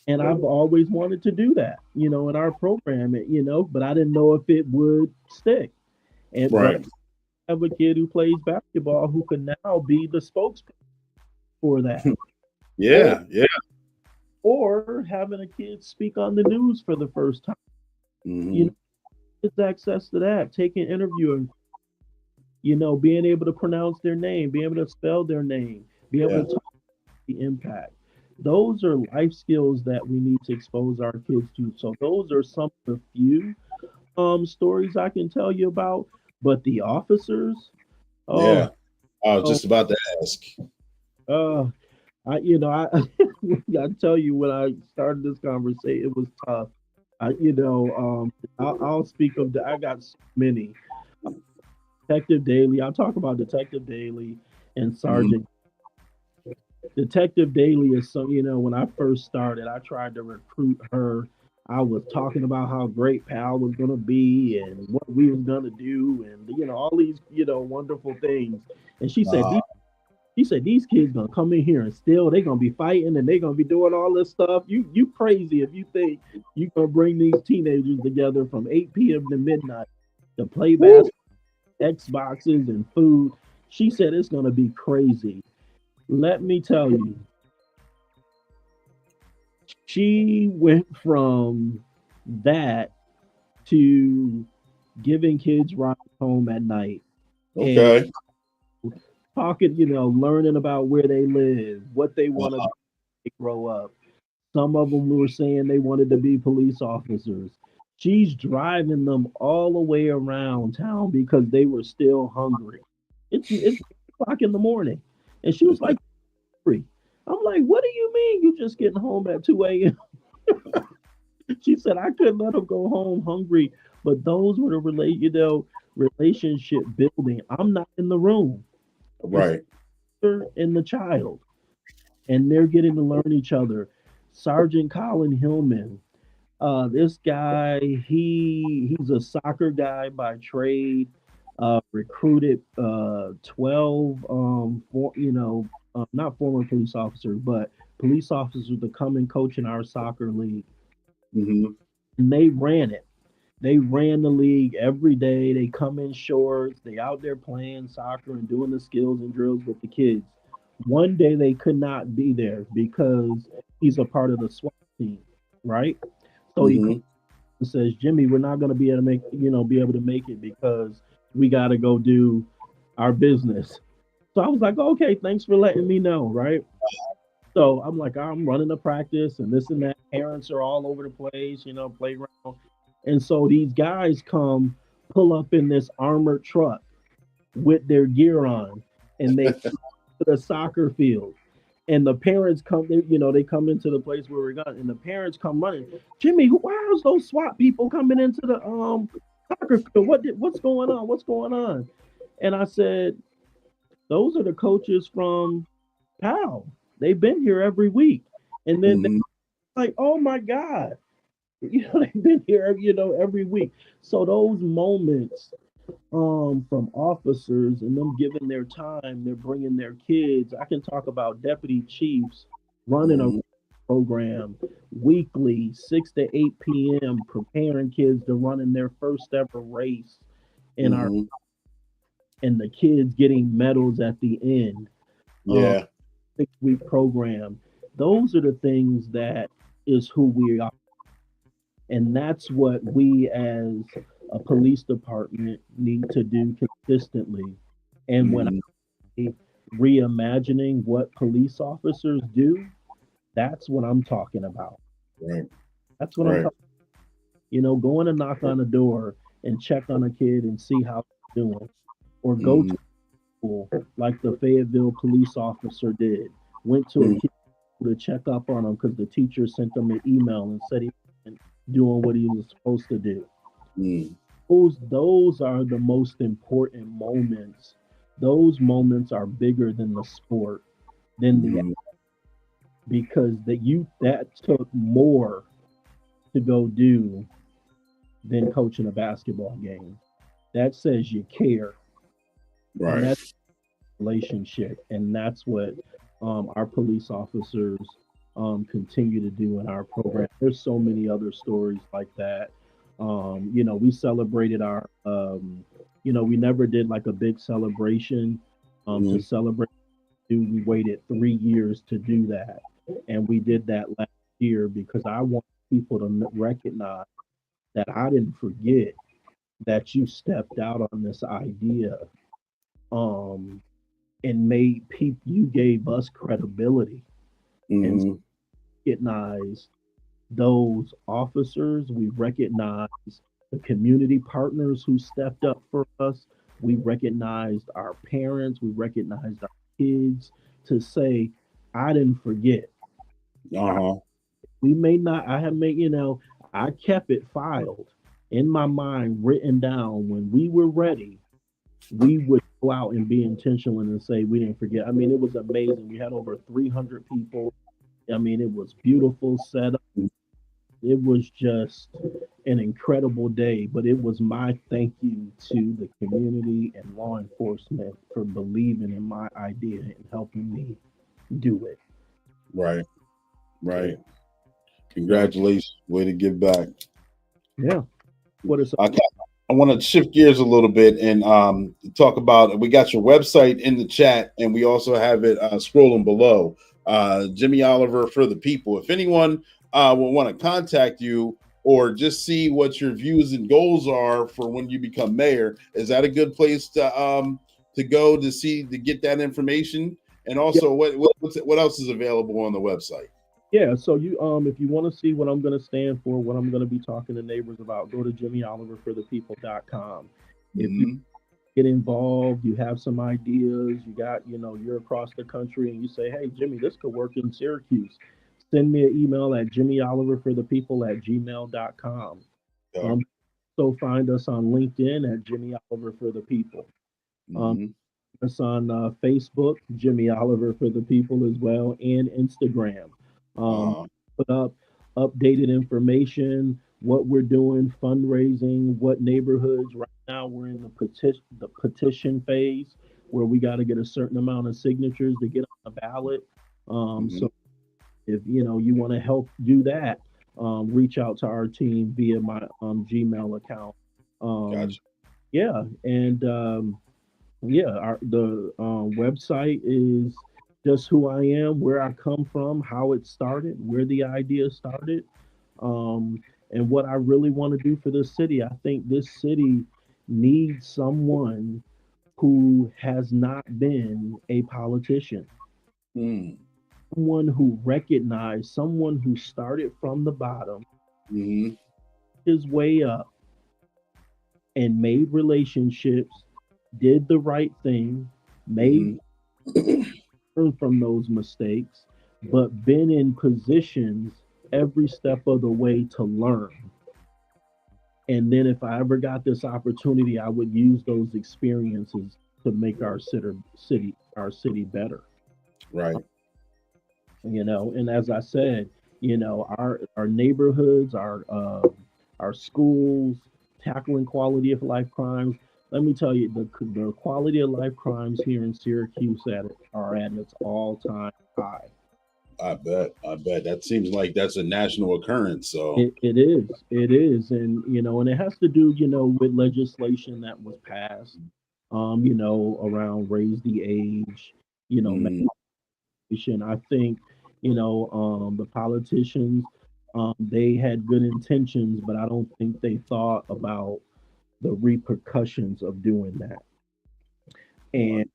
And I've always wanted to do that, in our program, but I didn't know if it would stick. And right. But I have a kid who plays basketball who could now be the spokesperson for that. Yeah, yeah. Or having a kid speak on the news for the first time. It's access to that, taking interviewing, being able to pronounce their name, being able to spell their name, be able to talk about the impact. Those are life skills that we need to expose our kids to. So those are some of the few stories I can tell you about. But the officers, I was just about to ask. I I tell you, when I started this conversation, it was tough. I'll speak of I got so many. Detective Daly. I'll talk about Detective Daly and Sergeant. Detective Daly is when I first started, I tried to recruit her. I was talking about how great Pal was gonna be and what we was gonna do, and all these wonderful things. And she said, these kids gonna come in here and steal. They're gonna be fighting and they're gonna be doing all this stuff. You crazy if you think you gonna bring these teenagers together from 8 p.m. to midnight to play basketball, Xboxes, and food. She said it's gonna be crazy. Let me tell you, she went from that to giving kids rides home at night. Okay. And talking, learning about where they live, what they want to grow up. Some of them were saying they wanted to be police officers. She's driving them all the way around town because they were still hungry. It's 8:00 in the morning. And she was like, free. I'm like, what do you mean you just getting home at 2 a.m.? She said, I couldn't let them go home hungry. But those were the relationship building. I'm not in the room. Right. And the child. And they're getting to learn each other. Sergeant Colin Hillman. This guy, he's a soccer guy by trade. Recruited 12 not former police officers, but police officers to come and coach in our soccer league. And they ran it. They ran the league every day. They come in shorts. They out there playing soccer and doing the skills and drills with the kids. One day they could not be there because he's a part of the SWAT team, right? So he says, Jimmy, we're not going to be able to make it because we got to go do our business. So I was like, okay, thanks for letting me know, right? So I'm like, I'm running the practice and this and that. Parents are all over the place, playground. And so these guys pull up in this armored truck with their gear on, and they to the soccer field. And the parents come, they come into the place where we're going, and the parents come running. Jimmy, why are those SWAT people coming into the soccer field? What's going on? What's going on? And I said, those are the coaches from PAL. They've been here every week. And then they're like, oh my God. They've been here, every week. So those moments from officers and them giving their time, they're bringing their kids. I can talk about deputy chiefs running a Mhm. program weekly, 6 to 8 p.m., preparing kids to run in their first ever race in our Mhm. and the kids getting medals at the end. Um, Yeah. 6-week program. Those are the things that is who we are. And that's what we as a police department need to do consistently. And when Mhm. I reimagining what police officers do, that's what I'm talking about. Right. That's what I'm Right. talking. Going to knock on a door and check on a kid and see how they're doing, or go to Mhm. school like the Fayetteville police officer did. Went to a Mhm. kid to check up on him because the teacher sent him an email and said he wasn't doing what he was supposed to do. Mhm. Those are the most important moments. Those moments are bigger than the sport, than the Mhm. because that took more to go do than coaching a basketball game. That says you care, and Right. that's relationship, and that's what our police officers continue to do in our program. There's so many other stories like that. We celebrated we never did like a big celebration to Mhm. celebrate. We waited 3 years to do that, and we did that last year because I want people to recognize that I didn't forget that you stepped out on this idea um, and made people, you gave us credibility and Mhm. recognize those officers. We recognize the community partners who stepped up for us. We recognized our parents. We recognized our kids to say, I didn't forget. Uh-huh. We may not, I have made, I kept it filed in my mind, written down when we were ready. We would go out and be intentional and say we didn't forget. I mean, it was amazing. We had over 300 people. I mean, it was beautiful setup. It was just an incredible day, but it was my thank you to the community and law enforcement for believing in my idea and helping me do it. Right. So, Right. so Congratulations. Way to give back. yeah, what is Okay. I want to shift gears a little bit and talk about. We got your website in the chat, and we also have it scrolling below. Jimmy Oliver for the people. If anyone will want to contact you or just see what your views and goals are for when you become mayor, is that a good place to go to get that information? And yeah, also, what else is available on the website? yeah. So if you want to see what I'm going to stand for, what I'm going to be talking to neighbors about, go to jimmyoliverforthepeople.com. If you Mm-hmm. get involved, you have some ideas, you're across the country and you say, hey, Jimmy, this could work in Syracuse. Send me an email at jimmyoliverforthepeople@gmail.com. Yeah. Um, so find us on LinkedIn at Jimmy Oliver for the People. Um, Mm-hmm. us on Facebook, Jimmy Oliver for the People as well, and Instagram. Um, Uh-huh. put up updated information, what we're doing, fundraising, what neighborhoods. Right now, we're in the petition phase where we got to get a certain amount of signatures to get on the ballot. Mm-hmm. So if you want to help do that, reach out to our team via my Gmail account. Um, Gotcha. yeah, and yeah, the website is just who I am, where I come from, how it started, where the idea started, um, and what I really want to do for this city. I think this city needs someone who has not been a politician, Mm. someone who recognized, someone who started from the bottom, Mm-hmm. his way up, and made relationships, did the right thing, made Mm-hmm. learn from those mistakes, but been in positions every step of the way to learn. And then if I ever got this opportunity, I would use those experiences to make our city better. Right. And as I said, our neighborhoods, our schools, tackling quality of life crimes. let me tell you, the quality of life crimes here in Syracuse are at its all time high. I bet. I bet that seems like that's a national occurrence. So It is, and and it has to do, with legislation that was passed, around raise the age, mm, medication. I think, the politicians, they had good intentions, but I don't think they thought about the repercussions of doing that. And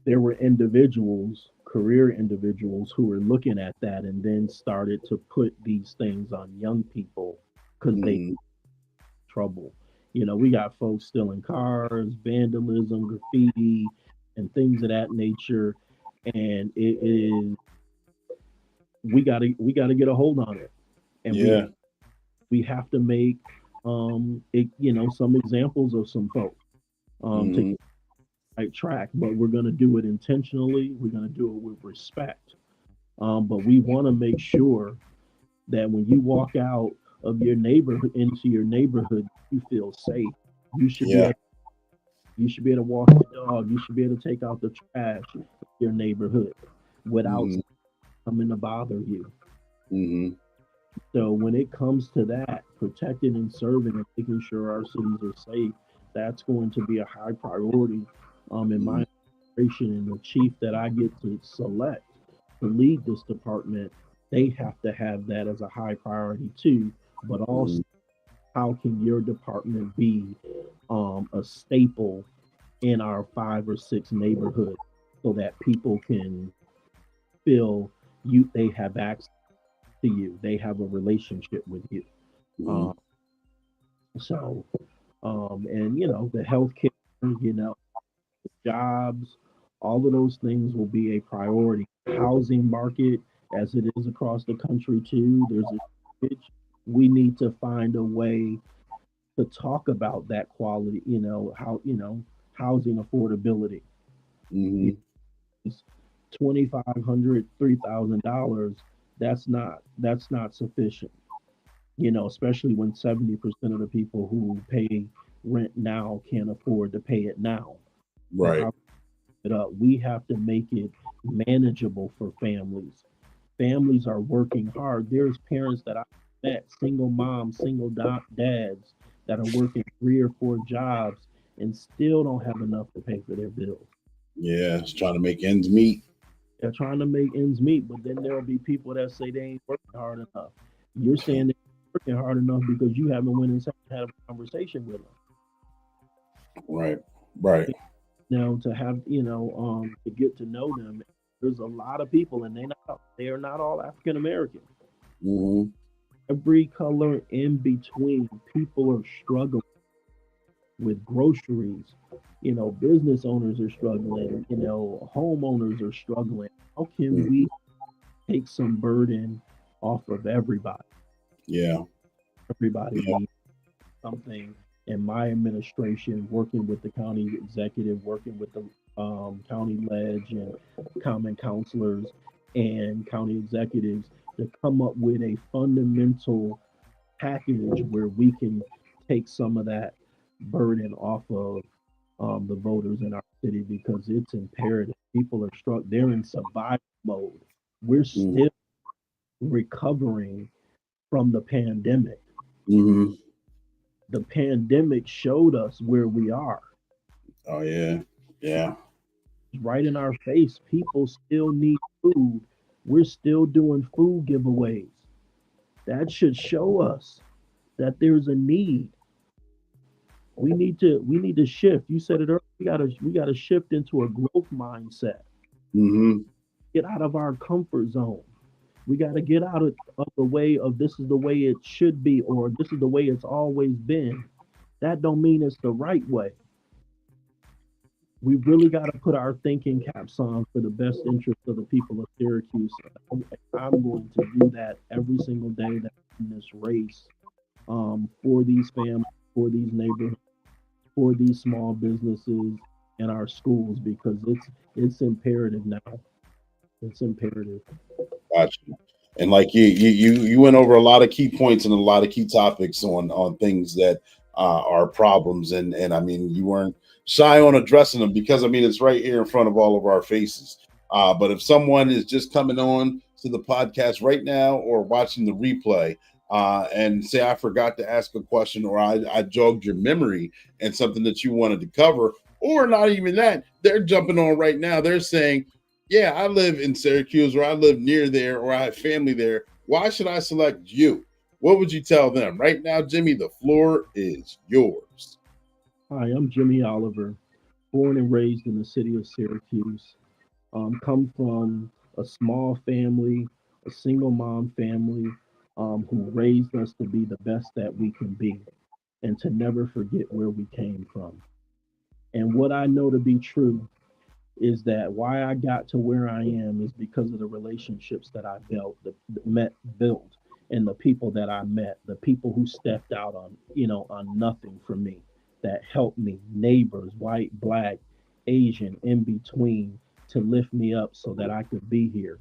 there were individuals, career individuals, who were looking at that and then started to put these things on young people because they mm, trouble. We got folks stealing cars, vandalism, graffiti, and things of that nature. And it is we gotta get a hold on it, and we yeah. we have to make some examples of some folks to Mm, get the right track. But we're gonna do it intentionally. We're gonna do it with respect. But we want to make sure that when you walk out of your neighborhood into your neighborhood, you feel safe. You should be yeah. able, you should be able to walk your dog. You should be able to take out the trash in your neighborhood without Mm, coming to bother you. mm, So when it comes to that, protecting and serving and making sure our cities are safe, that's going to be a high priority in my mm, administration. And the chief that I get to select to lead this department, they have to have that as a high priority too. But also, mm, how can your department be a staple in our 5 or 6 neighborhoods so that people can feel they have access to you, they have a relationship with you. mm, Um, so, and the healthcare, you know, jobs, all of those things will be a priority. Housing market, as it is across the country too, there's a shortage. We need to find a way to talk about that quality, housing affordability. mm, 2,500, $3,000, that's not sufficient. Especially when 70% of the people who pay rent now can't afford to pay it now. So right. how it up? We have to make it manageable for families. Families are working hard. There's parents that I met, single moms, single dads, that are working 3 or 4 jobs and still don't have enough to pay for their bills. Yeah. It's trying to make ends meet. They're trying to make ends meet, but then there'll be people that say they ain't working hard enough. You're saying they're working hard enough because you haven't went and had a conversation with them. Right. Right. To have to get to know them. There's a lot of people, and they are not all African American. Mm, Every color in between, people are struggling with groceries. Business owners are struggling. Homeowners are struggling. How can mm, we take some burden off of everybody? yeah. Everybody Yeah. needs something. In my administration, working with the county executive, working with the county ledge and common councilors and county executives to come up with a fundamental package where we can take some of that burden off of the voters in our city, because it's imperative. People are struck; they're in survival mode. We're Mm, still recovering from the pandemic. mm, The pandemic showed us where we are. oh yeah. Yeah. Right in our face. People still need food. We're still doing food giveaways. That should show us that there's a need. We need to shift. You said it earlier. We gotta shift into a growth mindset. Mm, Get out of our comfort zone. We gotta get out of the way of this is the way it should be, or this is the way it's always been. That don't mean it's the right way. We really got to put our thinking caps on for the best interest of the people of Syracuse. I'm going to do that every single day that I'm in this race, for these families, for these neighborhoods, for these small businesses and our schools, because it's imperative now. It's imperative. gotcha. And like you went over a lot of key points and a lot of key topics on things that are problems. And I mean, you weren't shy on addressing them because, I mean, it's right here in front of all of our faces. But if someone is just coming on to the podcast right now or watching the replay and say, I forgot to ask a question, or I jogged your memory and something that you wanted to cover, or not even that, they're jumping on right now. They're saying, yeah, I live in Syracuse, or I live near there, or I have family there. Why should I select you? What would you tell them? Right now, Jimmy, the floor is yours. Hi, I'm Jimmy Oliver, born and raised in the city of Syracuse. Come from a small family, a single mom family, who raised us to be the best that we can be and to never forget where we came from. And what I know to be true is that why I got to where I am is because of the relationships that I built, and the people that I met, the people who stepped out on nothing for me, that helped me, neighbors, white, black, Asian, in between, to lift me up so that I could be here.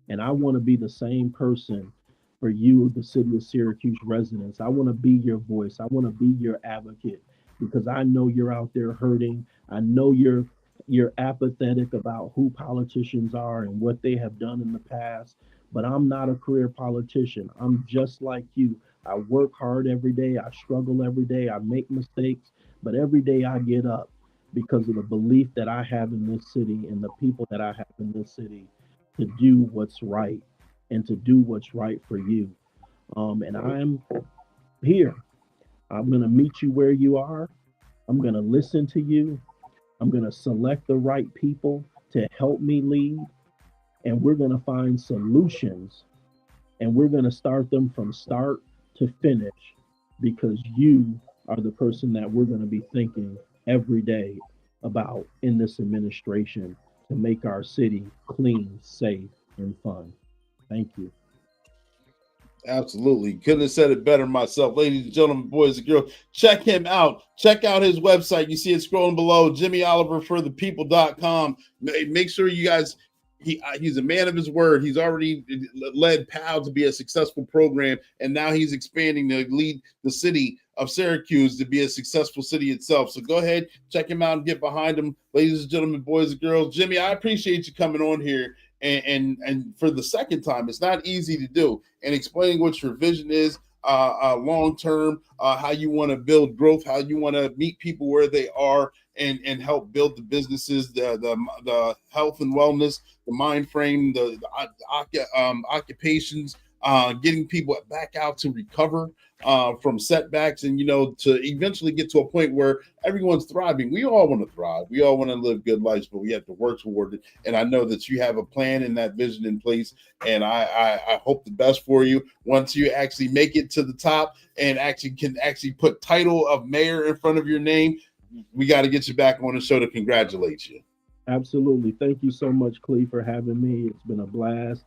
And I want to be the same person for you, the city of Syracuse residents. I want to be your voice. I want to be your advocate, because I know you're out there hurting. I know you're apathetic about who politicians are and what they have done in the past, but I'm not a career politician. I'm just like you. I work hard every day. I struggle every day. I make mistakes, but every day I get up because of the belief that I have in this city and the people that I have in this city to do what's right and to do what's right for you. And I'm here. I'm going to meet you where you are. I'm going to listen to you. I'm going to select the right people to help me lead. And we're going to find solutions. And we're going to start them from start to finish, because you are the person that we're going to be thinking every day about in this administration to make our city clean, safe, and fun. Thank you. Absolutely. Couldn't have said it better myself. Ladies and gentlemen, boys and girls, check him out. Check out his website. You see it scrolling below, JimmyOliverForThePeople.com. Make sure you guys, he's a man of his word. He's already led POW to be a successful program, and now he's expanding to lead the city of Syracuse to be a successful city itself. So go ahead, check him out and get behind him. Ladies and gentlemen, boys and girls, Jimmy, I appreciate you coming on here. And for the second time, it's not easy to do, and explaining what your vision is long term, how you want to build growth, how you want to meet people where they are, and help build the businesses, the health and wellness, the mind frame, the occupations, getting people back out to recover from setbacks, and to eventually get to a point where everyone's thriving. We all want to thrive. We all want to live good lives, but we have to work toward it. And I know that you have a plan and that vision in place. And I hope the best for you once you actually make it to the top and can put title of mayor in front of your name. We got to get you back on the show to congratulate you. Absolutely. Thank you so much, Clee, for having me. It's been a blast.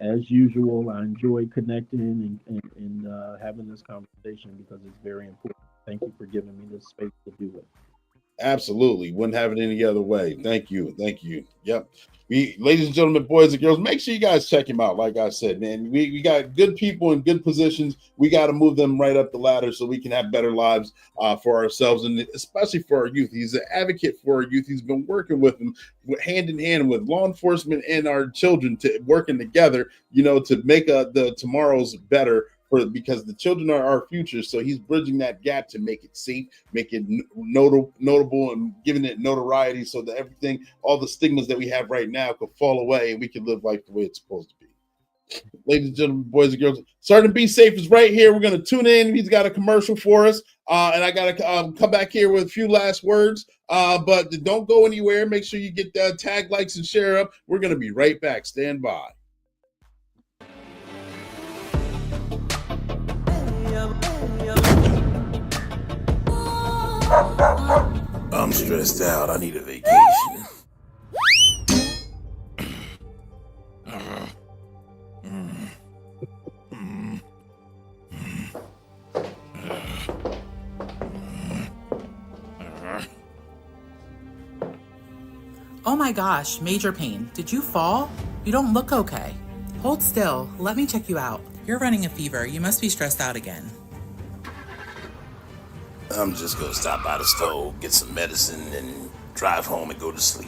As usual, I enjoy connecting and having this conversation because it's very important. Thank you for giving me this space to do it. Absolutely. Wouldn't have it any other way. Thank you. Thank you. Yep. Ladies and gentlemen, boys and girls, make sure you guys check him out. Like I said, man, we got good people in good positions. We got to move them right up the ladder so we can have better lives for ourselves, and especially for our youth. He's an advocate for our youth. He's been working with them hand in hand with law enforcement and our children, to working together, to make the tomorrows better, because the children are our future. So he's bridging that gap to make it safe, make it notable, and giving it notoriety so that everything, all the stigmas that we have right now, could fall away and we can live life the way it's supposed to be. Ladies and gentlemen, boys and girls, Sergeant Be Safe is right here. We're going to tune in. He's got a commercial for us. And I got to come back here with a few last words. But don't go anywhere. Make sure you get tag, likes, and share up. We're going to be right back. Stand by. I'm stressed out. I need a vacation. Oh my gosh, major pain. Did you fall? You don't look okay. Hold still. Let me check you out. You're running a fever. You must be stressed out again. I'm just gonna stop by the store, get some medicine, and drive home and go to sleep.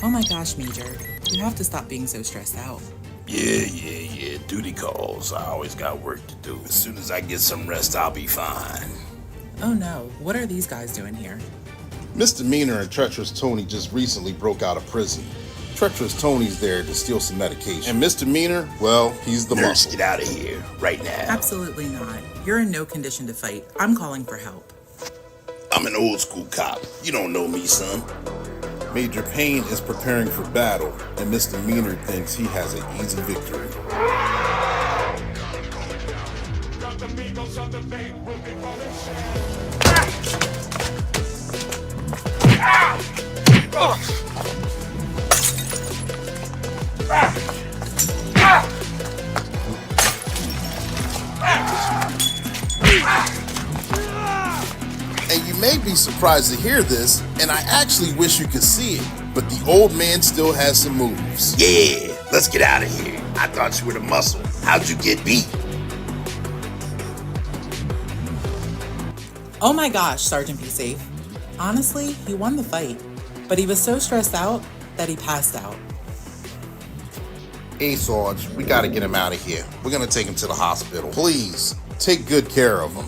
Oh my gosh, Major. You have to stop being so stressed out. Yeah. Duty calls. I always got work to do. As soon as I get some rest, I'll be fine. Oh no, what are these guys doing here? Misdemeanor and Treacherous Tony just recently broke out of prison. Treacherous Tony's there to steal some medication. And Misdemeanor, well, he's the Nurse, muscle. get out of here, right now. Absolutely not. You're in no condition to fight. I'm calling for help. I'm an old school cop. You don't know me, son. Major Payne is preparing for battle, and Misdemeanor thinks he has an easy victory. And you may be surprised to hear this, and I actually wish you could see it, but the old man still has some moves. Yeah, let's get out of here. I thought you were the muscle. How'd you get beat? Oh my gosh, Sergeant Be Safe. Honestly, he won the fight, but he was so stressed out that he passed out. Hey, Sarge, we gotta get him out of here. We're gonna take him to the hospital. Please, take good care of him.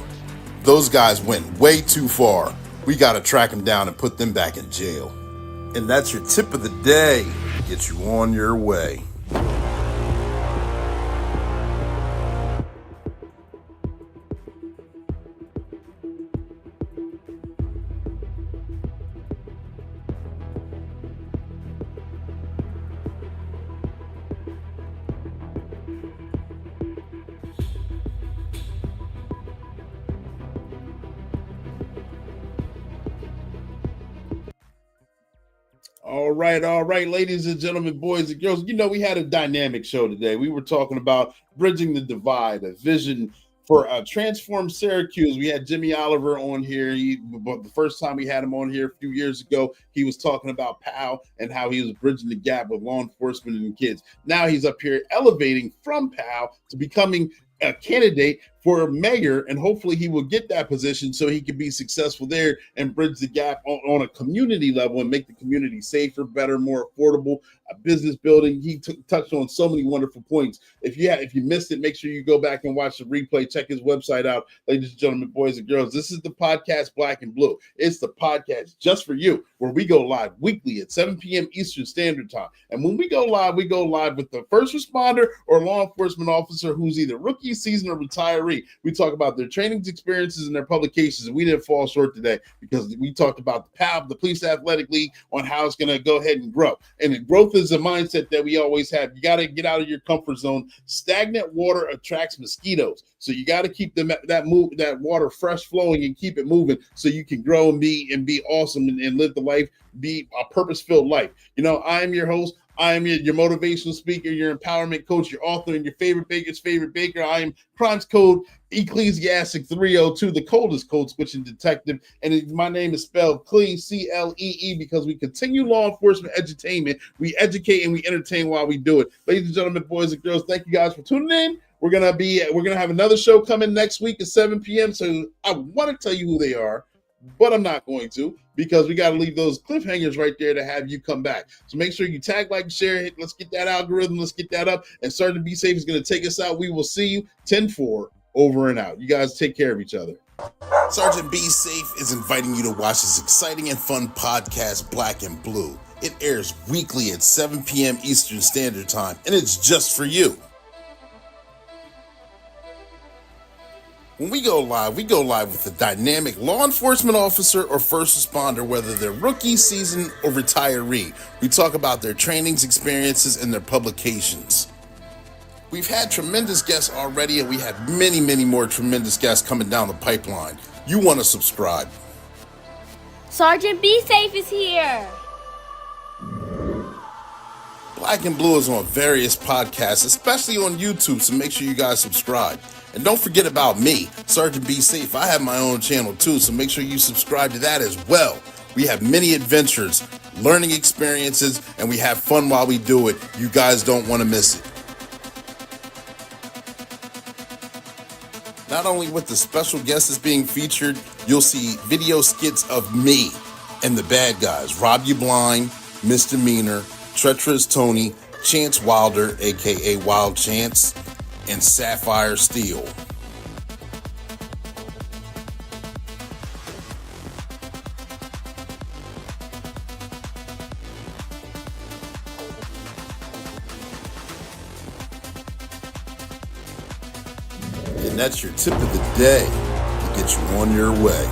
Those guys went way too far. We gotta track them down and put them back in jail. And that's your tip of the day. Get you on your way. All right, ladies and gentlemen, boys and girls. You know, we had a dynamic show today. We were talking about bridging the divide, a vision for Transform Syracuse. We had Jimmy Oliver on here. But the first time we had him on here a few years ago, he was talking about POW and how he was bridging the gap with law enforcement and kids. Now he's up here elevating from POW to becoming a candidate for mayor, and hopefully he will get that position so he can be successful there and bridge the gap on a community level and make the community safer, better, more affordable, business building. He touched on so many wonderful points. If you missed it, make sure you go back and watch the replay. Check his website out, ladies and gentlemen, boys and girls. This is the podcast Black and Blue. It's the podcast just for you, where we go live weekly at 7 p.m. Eastern Standard Time. And when we go live with the first responder or law enforcement officer who's either rookie, seasoned, or retiree. We talk about their trainings, experiences, and their publications. And we didn't fall short today because we talked about the PAL, the Police Athletic League, on how it's going to go ahead and grow. And the growth is a mindset that we always have. You got to get out of your comfort zone. Stagnant water attracts mosquitoes. So you got to keep that water fresh flowing and keep it moving so you can grow and be awesome and live the life, be a purpose-filled life. You know, I am your host. I am your motivational speaker, your empowerment coach, your author, and your favorite baker's favorite baker. I am Crimes Code Ecclesiastic 302, the coldest code switching detective. And my name is spelled Clee, C-L-E-E, because we continue law enforcement edutainment. We educate and we entertain while we do it. Ladies and gentlemen, boys and girls, thank you guys for tuning in. We're gonna have another show coming next week at 7 p.m. So I want to tell you who they are, but I'm not going to, because we got to leave those cliffhangers right there to have you come back. So make sure you tag, like, share. Let's get that algorithm. Let's get that up. And Sergeant Be Safe is going to take us out. We will see you 10-4, over and out. You guys take care of each other. Sergeant Be Safe is inviting you to watch this exciting and fun podcast, Black and Blue. It airs weekly at 7 p.m. Eastern Standard Time, and it's just for you. When we go live with a dynamic law enforcement officer or first responder, whether they're rookie, seasoned, or retiree. We talk about their trainings, experiences, and their publications. We've had tremendous guests already, and we have many, many more tremendous guests coming down the pipeline. You want to subscribe. Sergeant Be Safe is here. Black and Blue is on various podcasts, especially on YouTube, so make sure you guys subscribe. And don't forget about me, Sergeant Be Safe. I have my own channel too, so make sure you subscribe to that as well. We have many adventures, learning experiences, and we have fun while we do it. You guys don't want to miss it. Not only with the special guests being featured, you'll see video skits of me and the bad guys, Rob You Blind, Misdemeanor, Treacherous Tony, Chance Wilder, aka Wild Chance, and Sapphire Steel. And that's your tip of the day to get you on your way.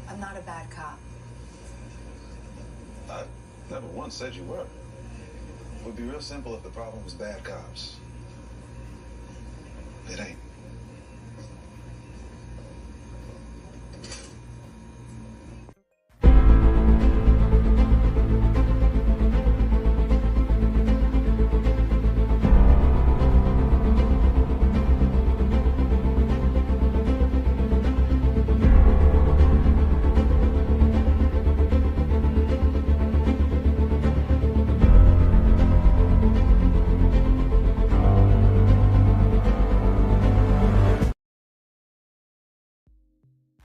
I'm not a bad cop. I never once said you were. It would be real simple if the problem was bad cops. It ain't.